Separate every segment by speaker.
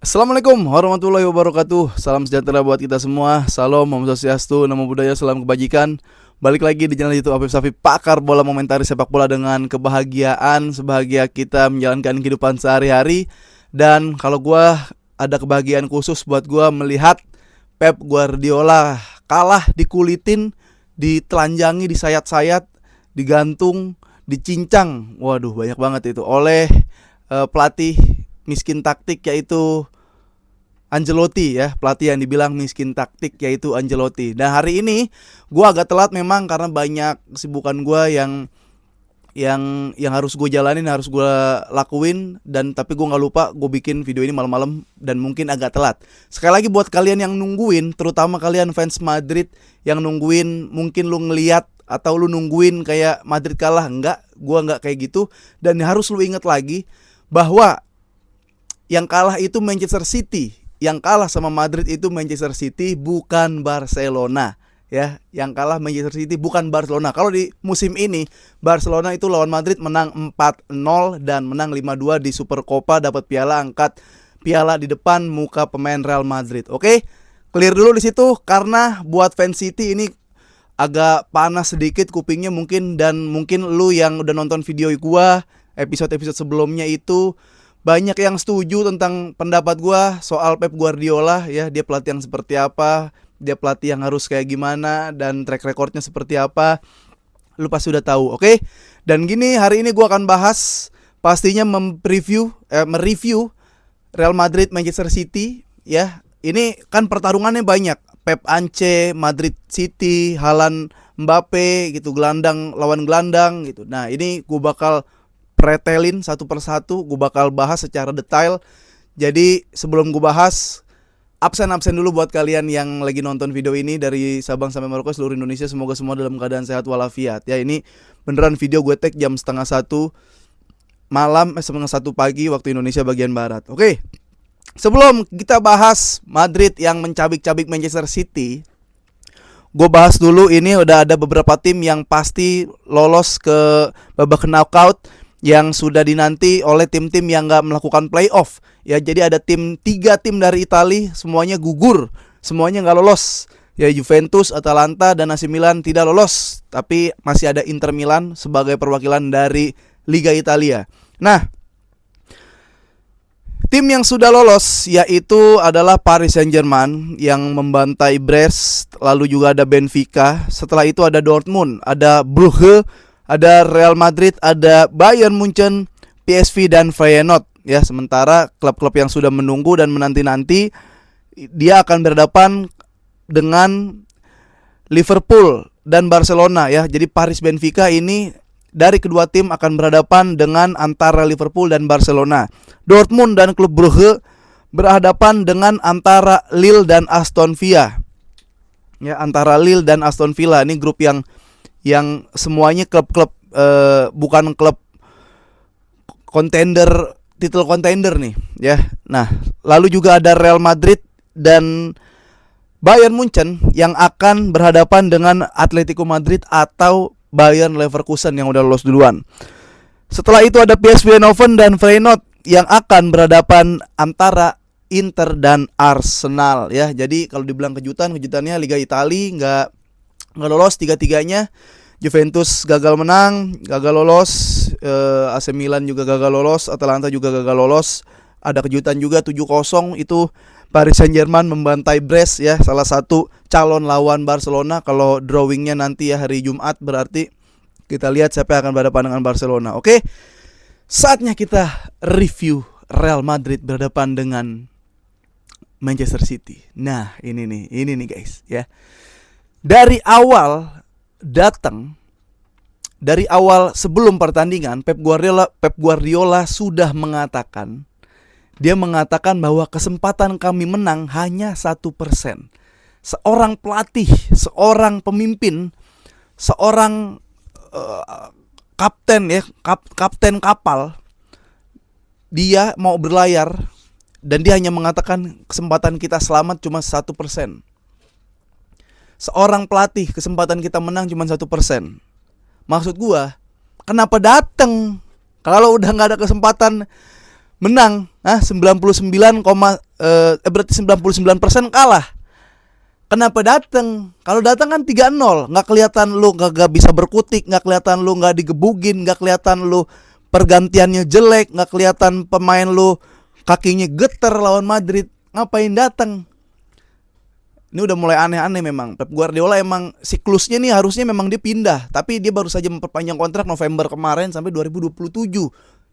Speaker 1: Assalamualaikum warahmatullahi wabarakatuh. Salam sejahtera buat kita semua. Salam, Om Swastiastu, Namo Buddhaya, salam kebajikan. Balik lagi di channel YouTube Afif Safi, pakar bola momentari sepak bola dengan kebahagiaan sebahagia kita menjalankan kehidupan sehari-hari. Dan kalau gue ada kebahagiaan khusus buat gue melihat Pep Guardiola kalah, dikulitin, ditelanjangi, disayat-sayat, digantung, dicincang. Waduh, banyak banget itu oleh pelatih miskin taktik yaitu Ancelotti ya, pelatih yang dibilang miskin taktik yaitu Ancelotti. Dan hari ini gue agak telat memang karena banyak kesibukan gue yang harus gue jalanin, harus gue lakuin. Dan tapi gue nggak lupa gue bikin video ini malam-malam dan mungkin agak telat. Sekali lagi buat kalian yang nungguin, terutama kalian fans Madrid yang nungguin, mungkin lu ngeliat atau lu nungguin kayak Madrid kalah. Enggak, gue nggak kayak gitu. Dan harus lu inget lagi bahwa yang kalah itu Manchester City. Yang kalah sama Madrid itu Manchester City, bukan Barcelona. Ya, yang kalah Manchester City bukan Barcelona. Kalau di musim ini Barcelona itu lawan Madrid menang 4-0 dan menang 5-2 di Super Copa, dapat piala, angkat piala di depan muka pemain Real Madrid. Oke? Clear dulu di situ karena buat fans City ini agak panas sedikit kupingnya mungkin, dan mungkin lu yang udah nonton video gua episode-episode sebelumnya itu banyak yang setuju tentang pendapat gue soal Pep Guardiola ya. Dia pelatih yang seperti apa, dia pelatih yang harus kayak gimana, dan track recordnya seperti apa. Lu pasti udah tahu, oke? Dan gini, hari ini gue akan bahas pastinya mereview Real Madrid Manchester City ya. Ini kan pertarungannya banyak. Pep Ance, Madrid City, Haaland Mbappe gitu, gelandang lawan gelandang gitu. Nah, ini gue bakal pretelin satu persatu, gue bakal bahas secara detail. Jadi sebelum gue bahas, absen dulu buat kalian yang lagi nonton video ini dari Sabang sampai Merauke seluruh Indonesia. Semoga semua dalam keadaan sehat walafiat. Ya, ini beneran video gue tag jam 12:30 malam, 1:30 pagi waktu Indonesia bagian barat. Oke, sebelum kita bahas Madrid yang mencabik-cabik Manchester City, gue bahas dulu ini udah ada beberapa tim yang pasti lolos ke babak knockout yang sudah dinanti oleh tim-tim yang gak melakukan playoff ya. Jadi ada 3 tim dari Italia, semuanya gugur, semuanya gak lolos ya. Juventus, Atalanta, dan AC Milan tidak lolos, tapi masih ada Inter Milan sebagai perwakilan dari Liga Italia. Nah, tim yang sudah lolos yaitu adalah Paris Saint-Germain yang membantai Brest, lalu juga ada Benfica, setelah itu ada Dortmund, ada Brugge, ada Real Madrid, ada Bayern Munchen, PSV, dan Feyenoord ya. Sementara klub-klub yang sudah menunggu dan menanti-nanti, dia akan berhadapan dengan Liverpool dan Barcelona ya. Jadi Paris Benfica ini dari kedua tim akan berhadapan dengan antara Liverpool dan Barcelona. Dortmund dan klub Brugge berhadapan dengan antara Lille dan Aston Villa. Ya, antara Lille dan Aston Villa ini grup yang semuanya klub-klub bukan klub kontender, title kontender nih ya. Nah, lalu juga ada Real Madrid dan Bayern Munchen yang akan berhadapan dengan Atletico Madrid atau Bayern Leverkusen yang udah lolos duluan. Setelah itu ada PSV Eindhoven dan Feyenoord yang akan berhadapan antara Inter dan Arsenal ya. Jadi kalau dibilang kejutannya Liga Italia nggak lolos tiga-tiganya. Juventus gagal menang, gagal lolos, AC Milan juga gagal lolos, Atalanta juga gagal lolos. Ada kejutan juga 7-0 itu Paris Saint-Germain membantai Brest ya, salah satu calon lawan Barcelona. Kalau drawingnya nanti ya hari Jumat, berarti kita lihat siapa yang akan berhadapan dengan Barcelona. Oke, saatnya kita review Real Madrid berhadapan dengan Manchester City. Nah, ini nih guys ya. Dari awal sebelum pertandingan Pep Guardiola sudah mengatakan, dia mengatakan bahwa kesempatan kami menang hanya 1%. Seorang pelatih, seorang pemimpin, seorang kapten ya, kapten kapal, dia mau berlayar dan dia hanya mengatakan kesempatan kita selamat cuma 1%. Seorang pelatih, kesempatan kita menang cuma 1%. Maksud gua, kenapa dateng? Kalau udah gak ada kesempatan menang. 99,9% kalah. Kenapa datang? Kalau datang kan 3-0, nggak kelihatan lu nggak bisa berkutik, nggak kelihatan lu nggak digebugin, nggak kelihatan lu pergantiannya jelek, nggak kelihatan pemain lu kakinya geter lawan Madrid. Ngapain datang? Ini udah mulai aneh-aneh memang. Pep Guardiola emang siklusnya nih harusnya memang dia pindah, tapi dia baru saja memperpanjang kontrak November kemarin sampai 2027.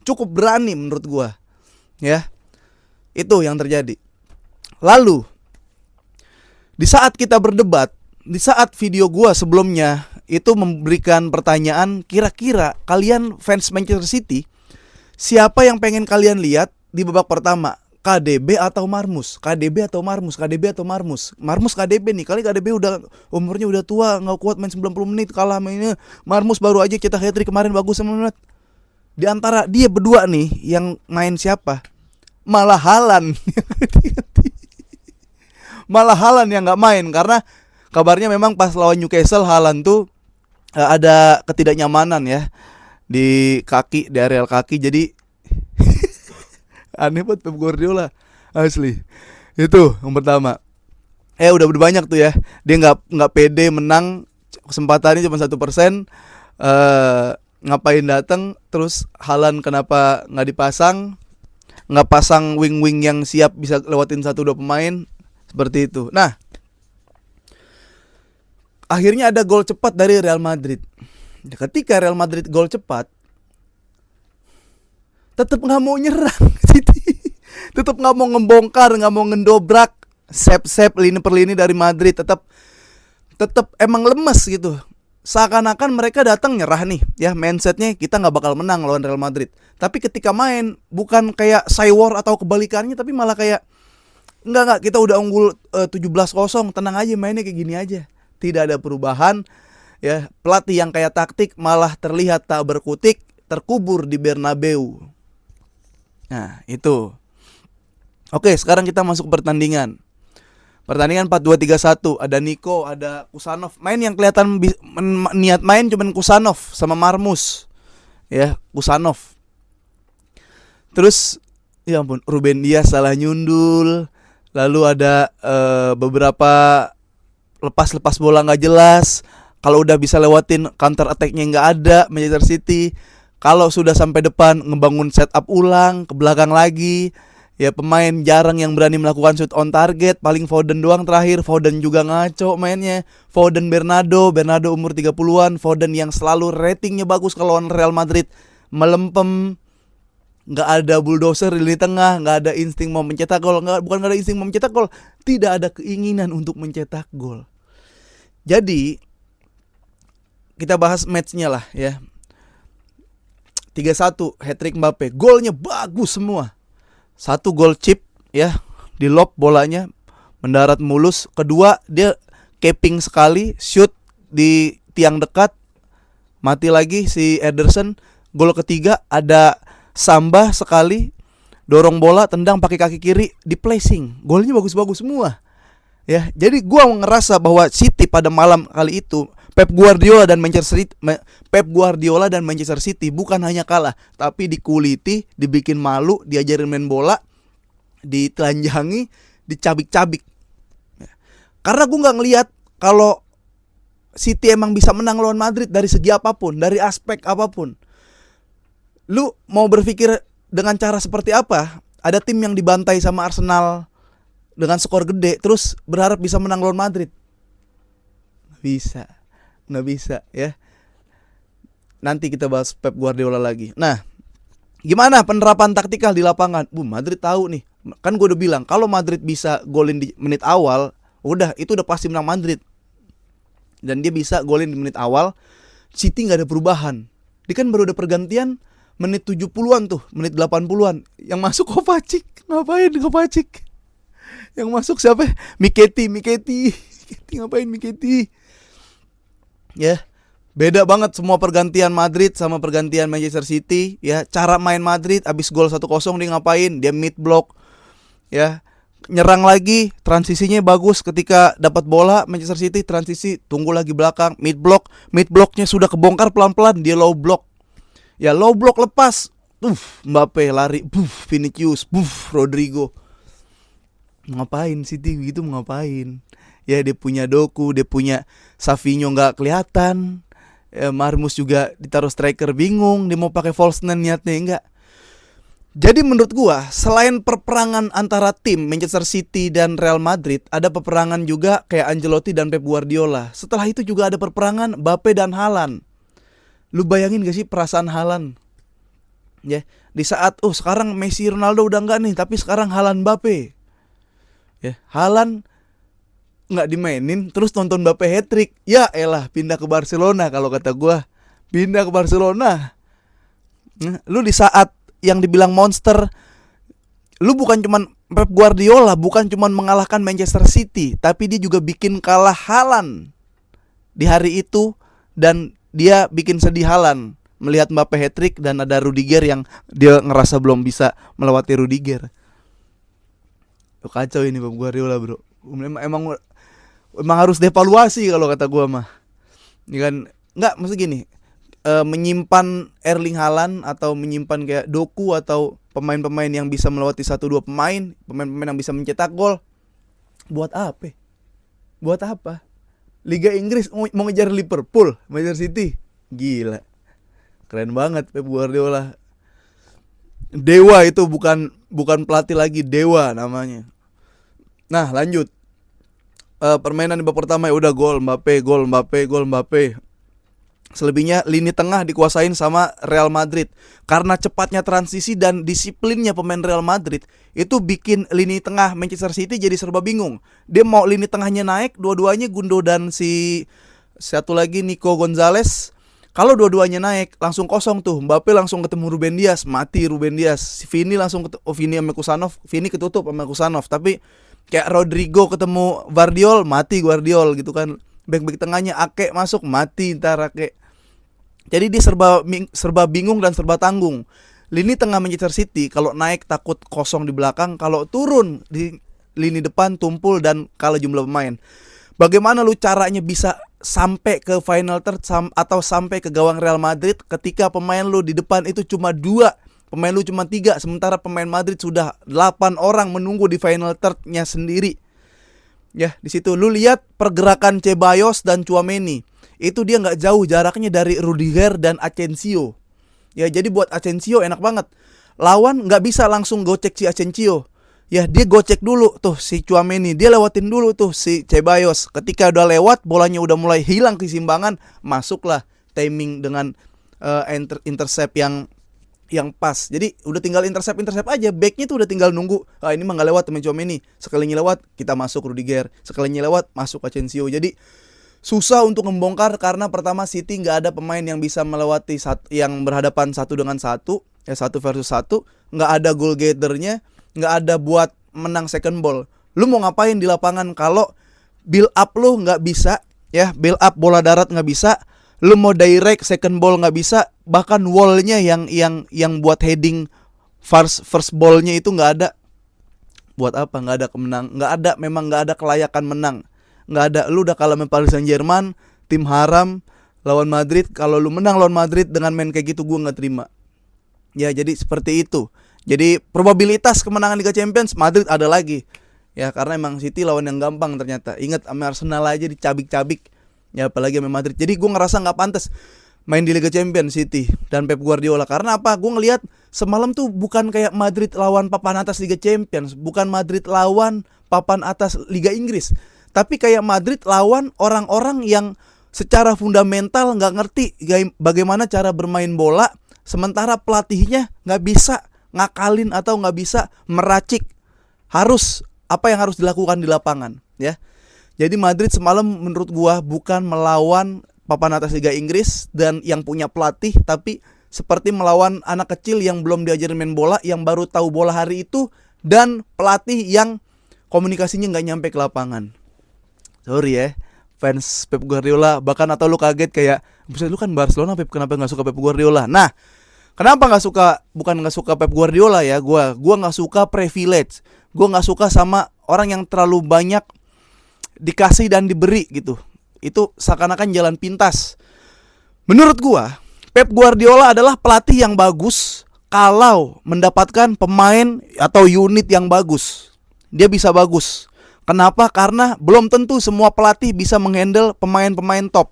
Speaker 1: Cukup berani menurut gua. Ya. Itu yang terjadi. Lalu di saat kita berdebat, di saat video gua sebelumnya itu memberikan pertanyaan, kira-kira kalian fans Manchester City, siapa yang pengen kalian lihat di babak pertama? KDB atau Marmus? KDB atau Marmus? KDB atau Marmus? Marmus KDB nih, kali KDB udah umurnya udah tua, nggak kuat main 90 menit, kalah mainnya. Marmus baru aja cetak hat-trick kemarin, bagus 9 menit. Di antara dia berdua nih yang main siapa? Malah Haaland. Malah Haaland yang nggak main karena kabarnya memang pas lawan Newcastle Haaland tuh ada ketidaknyamanan ya di kaki, di areal kaki. Jadi aneh banget Pep Guardiola asli. Itu yang pertama. Udah banyak tuh ya. Dia nggak pede menang, kesempatannya cuma 1%. Ngapain datang? Terus Haaland kenapa nggak dipasang? Nggak pasang wing-wing yang siap bisa lewatin 1-2 pemain. Seperti itu. Nah, akhirnya ada gol cepat dari Real Madrid. Ketika Real Madrid gol cepat, tetap nggak mau nyerang, tetap nggak mau ngebongkar, nggak mau ngedobrak sep lini per lini dari Madrid. Tetap emang lemes gitu. Seakan-akan mereka datang nyerah nih, ya mindsetnya kita nggak bakal menang lawan Real Madrid. Tapi ketika main bukan kayak Cywar atau kebalikannya, tapi malah kayak Enggak, kita udah unggul 17-0, tenang aja mainnya kayak gini aja. Tidak ada perubahan. Ya, pelatih yang kayak taktik malah terlihat tak berkutik, terkubur di Bernabeu. Nah, itu. Oke, sekarang kita masuk ke pertandingan. Pertandingan 4-2-3-1, ada Nico, ada Kusanov. Main yang kelihatan niat main cuman Kusanov sama Marmus. Ya, Kusanov. Terus ya ampun, Ruben Dias salah nyundul. Lalu ada beberapa lepas bola nggak jelas. Kalau udah bisa lewatin counter attack-nya nggak ada Manchester City. Kalau sudah sampai depan ngebangun setup ulang, ke belakang lagi. Ya pemain jarang yang berani melakukan shoot on target. Paling Foden doang terakhir. Foden juga ngaco mainnya. Foden Bernardo umur 30-an. Foden yang selalu ratingnya bagus kalau lawan Real Madrid melempem. Nggak ada bulldozer di lini tengah, nggak ada insting mau mencetak gol, bukan nggak ada insting mau mencetak gol, tidak ada keinginan untuk mencetak gol. Jadi kita bahas matchnya lah ya. 3-1 hat-trick Mbappe, golnya bagus semua. 1 gol chip ya, di lob bolanya mendarat mulus. Kedua dia capping sekali, shoot di tiang dekat, mati lagi si Ederson. Gol ketiga ada Samba sekali, dorong bola, tendang pakai kaki kiri, di placing. Golnya bagus-bagus semua. Ya, jadi gua ngerasa bahwa City pada malam kali itu Pep Guardiola dan Manchester City bukan hanya kalah, tapi dikuliti, dibikin malu, diajarin main bola, ditelanjangi, dicabik-cabik. Ya. Karena gua nggak ngelihat kalau City emang bisa menang lawan Madrid dari segi apapun, dari aspek apapun. Lu mau berpikir dengan cara seperti apa? Ada tim yang dibantai sama Arsenal dengan skor gede, terus berharap bisa menang lawan Madrid? Nggak bisa ya. Nanti kita bahas Pep Guardiola lagi. Nah, gimana penerapan taktikal di lapangan? Madrid tahu nih. Kan gue udah bilang, kalau Madrid bisa golin di menit awal, udah itu udah pasti menang Madrid. Dan dia bisa golin di menit awal. City nggak ada perubahan. Dia kan baru ada pergantian menit 70-an tuh, menit 80-an. Yang masuk Kovacic. Ngapain Kovacic? Yang masuk siapa? Miketi. Ngapain Miketi? Ya, beda banget semua pergantian Madrid sama pergantian Manchester City. Ya, cara main Madrid abis gol 1-0 dia ngapain? Dia mid block. Ya, nyerang lagi, transisinya bagus ketika dapat bola. Manchester City transisi, tunggu lagi belakang, mid blocknya sudah kebongkar pelan-pelan, dia low block. Ya low block lepas, Mbappe lari, Vinicius, Rodrigo. Ngapain City gitu, ngapain? Ya dia punya Doku, dia punya Savinho nggak kelihatan. Marmus juga ditaruh striker, bingung dia mau pakai false nine niatnya enggak. Jadi menurut gua selain perperangan antara tim Manchester City dan Real Madrid, ada peperangan juga kayak Ancelotti dan Pep Guardiola. Setelah itu juga ada perperangan Mbappe dan Haaland. Lu bayangin gak sih perasaan Haaland? Ya, di saat sekarang Messi Ronaldo udah enggak nih, tapi sekarang Haaland Mbappe. Ya, Haaland nggak dimainin terus nonton Mbappe hat-trick. Ya elah, pindah ke Barcelona kalau kata gua. Pindah ke Barcelona. Lu di saat yang dibilang monster, lu bukan cuman Pep Guardiola, bukan cuman mengalahkan Manchester City, tapi dia juga bikin kalah Haaland di hari itu. Dan dia bikin sedih Haaland melihat Mbappe hat-trick dan ada Rudiger yang dia ngerasa belum bisa melewati Rudiger. Kacau ini Pep Guardiola, bro. Emang harus devaluasi kalau kata gua mah. Ini kan nggak, maksud gini, menyimpan Erling Haaland atau menyimpan kayak Doku atau pemain-pemain yang bisa melewati 1-2 pemain-pemain yang bisa mencetak gol. Buat apa? Buat apa? Liga Inggris mau ngejar Liverpool, Manchester City. Gila. Keren banget Pep Guardiola. Dewa itu, bukan pelatih lagi, dewa namanya. Nah, lanjut. Permainan di babak pertama ya udah gol Mbappe. Selebihnya lini tengah dikuasain sama Real Madrid. Karena cepatnya transisi dan disiplinnya pemain Real Madrid, itu bikin lini tengah Manchester City jadi serba bingung. Dia mau lini tengahnya naik, dua-duanya Gundo dan si satu lagi Nico Gonzalez. Kalau dua-duanya naik, langsung kosong tuh. Mbappe langsung ketemu Ruben Dias, mati Ruben Dias. Si Vini langsung Vini sama Kusanov, Vini ketutup sama Kusanov. Tapi kayak Rodrigo ketemu Guardiol, mati Guardiol gitu kan. Back tengahnya Ake masuk, mati ntar Ake. Jadi dia serba bingung dan serba tanggung. Lini tengah Manchester City kalau naik takut kosong di belakang, kalau turun di lini depan tumpul dan kalah jumlah pemain. Bagaimana lu caranya bisa sampai ke final third atau sampai ke gawang Real Madrid ketika pemain lu di depan itu cuma 2, pemain lu cuma 3, sementara pemain Madrid sudah 8 orang menunggu di final third-nya sendiri. Ya, di situ lu lihat pergerakan Ceballos dan Tchouaméni. Itu dia nggak jauh jaraknya dari Rudiger dan Asensio. Ya, jadi buat Asensio enak banget. Lawan nggak bisa langsung gocek si Asensio. Ya, dia gocek dulu tuh si Tchouaméni, dia lewatin dulu tuh si Ceballos. Ketika udah lewat, bolanya udah mulai hilang keseimbangan, masuklah timing dengan intercept yang pas. Jadi udah tinggal intercept aja. Backnya tuh udah tinggal nunggu. Ini mah nggak lewat temen Tchouaméni. Sekalinya lewat kita masuk Rudiger. Sekalinya lewat masuk Asensio. Jadi susah untuk membongkar karena pertama City nggak ada pemain yang bisa melewati yang berhadapan 1 dengan 1, ya 1 versus 1. Nggak ada goal gathernya, nggak ada buat menang second ball. Lu mau ngapain di lapangan kalau build up lu nggak bisa, ya build up bola darat nggak bisa. Lu mau direct second ball nggak bisa, bahkan wallnya yang buat heading first ballnya itu nggak ada. Buat apa? Nggak ada kemenang, memang nggak ada kelayakan menang, nggak ada. Lu udah kalah sama Paris Saint-Germain, tim haram lawan Madrid. Kalau lu menang lawan Madrid dengan main kayak gitu, gue nggak terima. Ya jadi seperti itu. Jadi probabilitas kemenangan Liga Champions Madrid ada lagi. Ya karena emang City lawan yang gampang ternyata. Ingat sama Arsenal aja dicabik-cabik. Ya apalagi sama Madrid. Jadi gue ngerasa gak pantas main di Liga Champions City dan Pep Guardiola. Karena apa? Gue ngelihat semalam tuh bukan kayak Madrid lawan papan atas Liga Champions, bukan Madrid lawan papan atas Liga Inggris, tapi kayak Madrid lawan orang-orang yang secara fundamental gak ngerti bagaimana cara bermain bola. Sementara pelatihnya gak bisa ngakalin atau gak bisa meracik apa yang harus dilakukan di lapangan, ya. Jadi Madrid semalam menurut gua bukan melawan papan atas Liga Inggris dan yang punya pelatih, tapi seperti melawan anak kecil yang belum diajarin main bola, yang baru tahu bola hari itu, dan pelatih yang komunikasinya nggak nyampe ke lapangan. Sorry ya, fans Pep Guardiola, bahkan atau lu kaget kayak, buset lu kan Barcelona Pep, kenapa nggak suka Pep Guardiola? Nah, kenapa nggak suka? Bukan nggak suka Pep Guardiola ya, gua nggak suka privilege, gua nggak suka sama orang yang terlalu banyak dikasih dan diberi gitu. Itu seakan-akan jalan pintas. Menurut gua, Pep Guardiola adalah pelatih yang bagus kalau mendapatkan pemain atau unit yang bagus. Dia bisa bagus. Kenapa? Karena belum tentu semua pelatih bisa menghandle pemain-pemain top.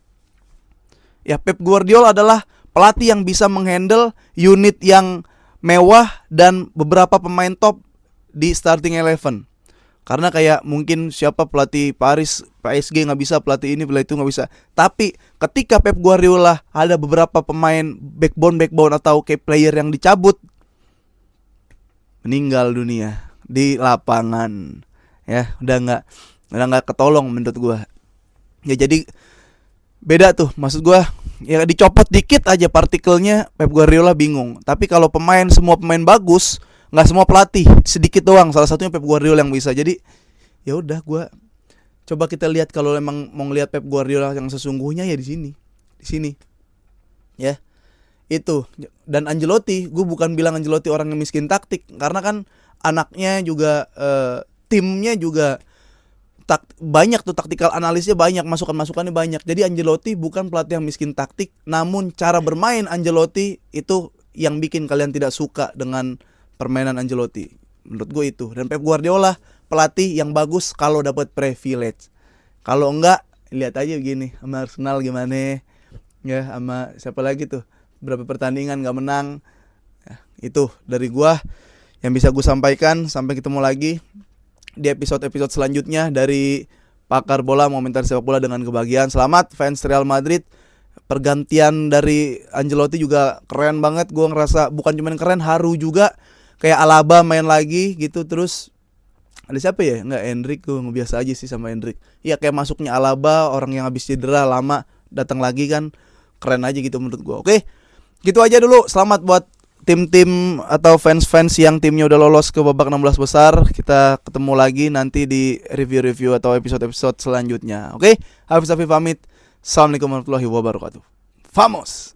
Speaker 1: Ya, Pep Guardiola adalah pelatih yang bisa menghandle unit yang mewah dan beberapa pemain top di starting 11. Karena kayak mungkin siapa pelatih Paris, PSG nggak bisa, pelatih ini, pelatih itu nggak bisa. Tapi ketika Pep Guardiola ada beberapa pemain backbone atau key player yang dicabut, meninggal dunia di lapangan. Ya, udah nggak ketolong menurut gua. Ya jadi beda tuh, maksud gua ya dicopot dikit aja partikelnya Pep Guardiola bingung. Tapi kalau semua pemain bagus, nggak semua pelatih, sedikit doang. Salah satunya Pep Guardiola yang bisa. Jadi ya udah, gua coba kita lihat kalau emang mau ngelihat Pep Guardiola yang sesungguhnya ya di sini. Ya. Itu. Dan Ancelotti, gue bukan bilang Ancelotti orang yang miskin taktik, karena kan anaknya juga timnya juga banyak tuh, taktikal analisnya banyak, masukannya banyak. Jadi Ancelotti bukan pelatih yang miskin taktik, namun cara bermain Ancelotti itu yang bikin kalian tidak suka dengan permainan Ancelotti. Menurut gue itu. Dan Pep Guardiola pelatih yang bagus kalau dapat privilege. Kalau enggak, lihat aja begini sama Arsenal gimana. Ya, sama siapa lagi tuh, berapa pertandingan gak menang. Ya, itu dari gua yang bisa gue sampaikan. Sampai ketemu lagi di episode-episode selanjutnya dari Pakar Bola Komentar Sepak Bola dengan Kebahagiaan. Selamat fans Real Madrid. Pergantian dari Ancelotti juga keren banget. Gue ngerasa bukan cuma keren, haru juga. Kayak Alaba main lagi gitu. Terus ada siapa ya? Enggak, Endrick. Gue ngebiasa aja sih sama Endrick. Iya, kayak masuknya Alaba, orang yang habis cedera lama datang lagi kan. Keren aja gitu menurut gue. Oke, gitu aja dulu. Selamat buat tim-tim atau fans-fans yang timnya udah lolos ke babak 16 besar. Kita ketemu lagi nanti di review-review atau episode-episode selanjutnya. Oke, Hafiz Afif pamit. Assalamualaikum warahmatullahi wabarakatuh. Vamos!